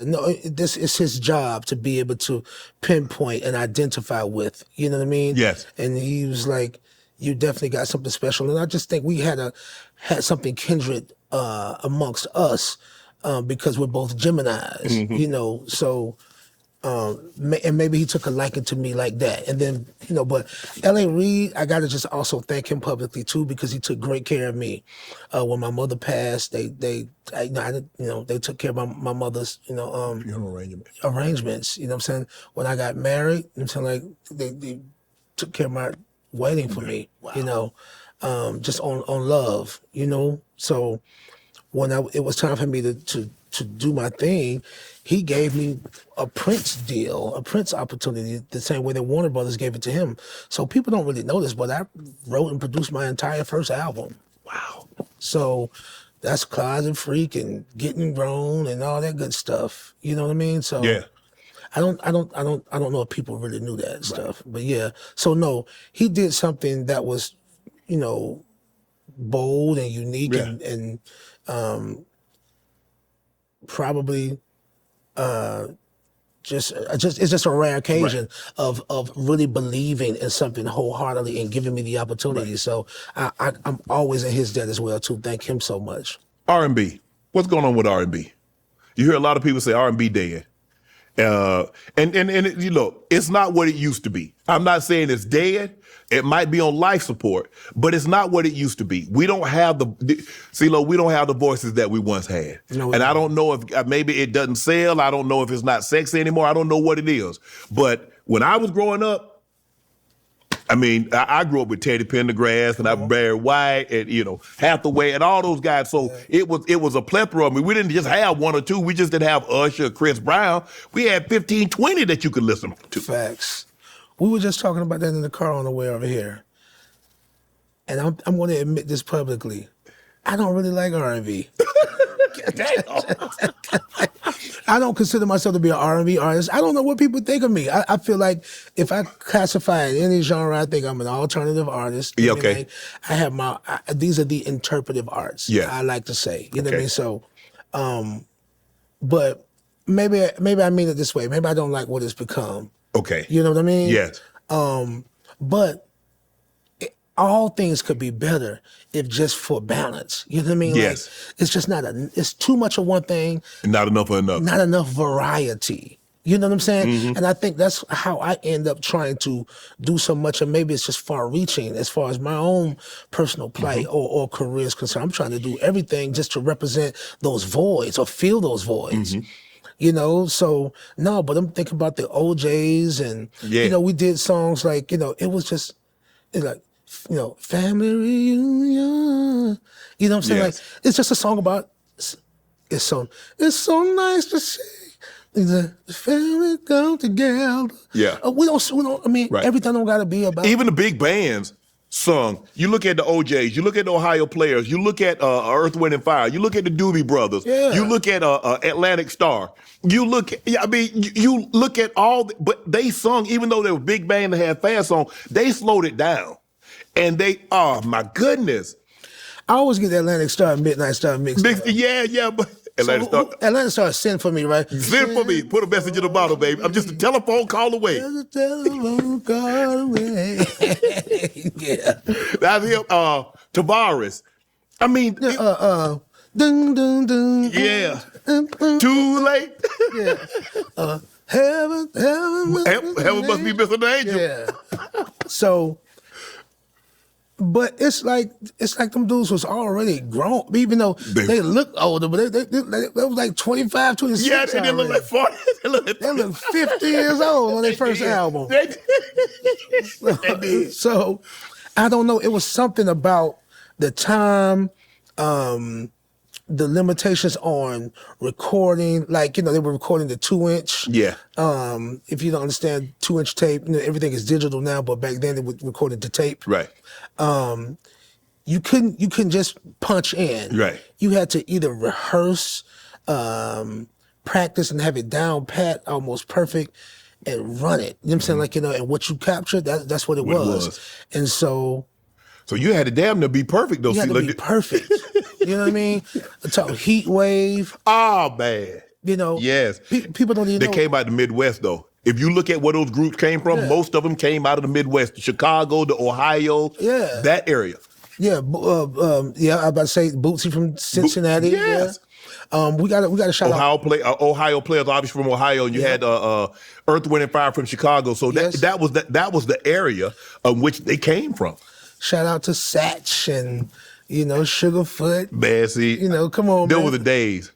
No, this is his job to be able to pinpoint and identify with. You know what I mean? Yes. And he was like, "You definitely got something special." And I just think we had something kindred amongst us because we're both Geminis. You know, so. And maybe he took a liking to me like that. And then, but L.A. Reid, I got to just also thank him publicly too, because he took great care of me. When my mother passed, they took care of my mother's, Funeral arrangements. You know what I'm saying? When I got married, you know what I'm saying, like they took care of my wedding for me, Wow. just on love, So when it was time for me to do my thing, he gave me a Prince deal, a Prince opportunity, the same way that Warner Brothers gave it to him. So people don't really know this, but I wrote and produced my entire first album. Wow. So that's Closet Freak and Getting Grown and all that good stuff. You know what I mean? So Yeah. I don't know if people really knew that stuff. But yeah. So no, he did something that was, bold and unique and probably it's just a rare occasion of really believing in something wholeheartedly and giving me the opportunity. So I'm always in his debt as well too. Thank him so much. R&B. What's going on with R&B? You hear a lot of people say R&B dead. And you look, it's not what it used to be. I'm not saying it's dead. It might be on life support, but it's not what it used to be. We don't have we don't have the voices that we once had. No, and I don't know if maybe it doesn't sell. I don't know if it's not sexy anymore. I don't know what it is. But when I was growing up, I mean, I grew up with Teddy Pendergrass and Barry White and, Hathaway and all those guys. So it was a plethora. I mean, we didn't just have one or two. We just didn't have Usher, Chris Brown. We had 15, 20 that you could listen to. Facts. We were just talking about that in the car on the way over here. And I'm going to admit this publicly. I don't really like R&B. I don't consider myself to be an R&B artist. I don't know what people think of me. I feel like if I classify in any genre, I think I'm an alternative artist. Yeah, okay. I have these are the interpretive arts. Yeah. I like to say. You know what I mean? So, but maybe I mean it this way. Maybe I don't like what it's become. Okay. You know what I mean? Yes. But all things could be better if just for balance. You know what I mean? Yes. Like, it's just it's too much of one thing. Not enough of another. Not enough variety. You know what I'm saying? Mm-hmm. And I think that's how I end up trying to do so much, and maybe it's just far reaching as far as my own personal plight or career is concerned. I'm trying to do everything just to represent those voids or fill those voids. So no, but I'm thinking about the OJs and, we did songs like, it was just like, family reunion. You know what I'm saying? Yes. Like, it's just a song about, it's so nice to see the family come together. Yeah. We don't, I mean, everything don't gotta be about. Even the big bands sung. You look at the OJs, you look at the Ohio Players, you look at Earth, Wind and Fire, you look at the Doobie Brothers, you look at Atlantic Star, you look at but they sung, even though they were big band and had fast songs, they slowed it down. And oh my goodness. I always get the Atlantic Star and Midnight Star mixed up. Yeah, but Atlantic Star, send for me, right? Send for me. Put a message in the bottle, baby. I'm just a telephone call away. Just a telephone call away. Yeah. That's him. Tavares. I mean, dun dun dun. Yeah. Too late. Yeah. Heaven must be missing an angel. Yeah. So. But it's like them dudes was already grown, even though they look older, but they was like 25, 26. Yeah, they didn't look like 40. They look 50 years old on their first album. So I don't know. It was something about the time, the limitations on recording, like, they were recording the 2-inch. Yeah. If you don't understand 2-inch tape, everything is digital now, but back then they would record it to tape. Right. You couldn't just punch in. Right. You had to either rehearse, practice and have it down pat, almost perfect, and run it. You know what I'm saying? Like, and what you captured, that's what it was. And so you had to damn near be perfect though. You had to be perfect. You know what I mean? Heat wave. Oh man. You know, Yes. people don't even They know. came out of the Midwest, though. If you look at where those groups came from, Yeah. most of them came out of the Midwest, the Chicago, the Ohio, Yeah. that area. Yeah, yeah. I about to say Bootsy from Cincinnati. Yes. Yeah. We got to shout out. Ohio players, obviously from Ohio, and you had Earth, Wind, and Fire from Chicago. So Yes. that was the area of which they came from. Shout out to Satch and Sugarfoot. Man, see, Come on, there man. were the days.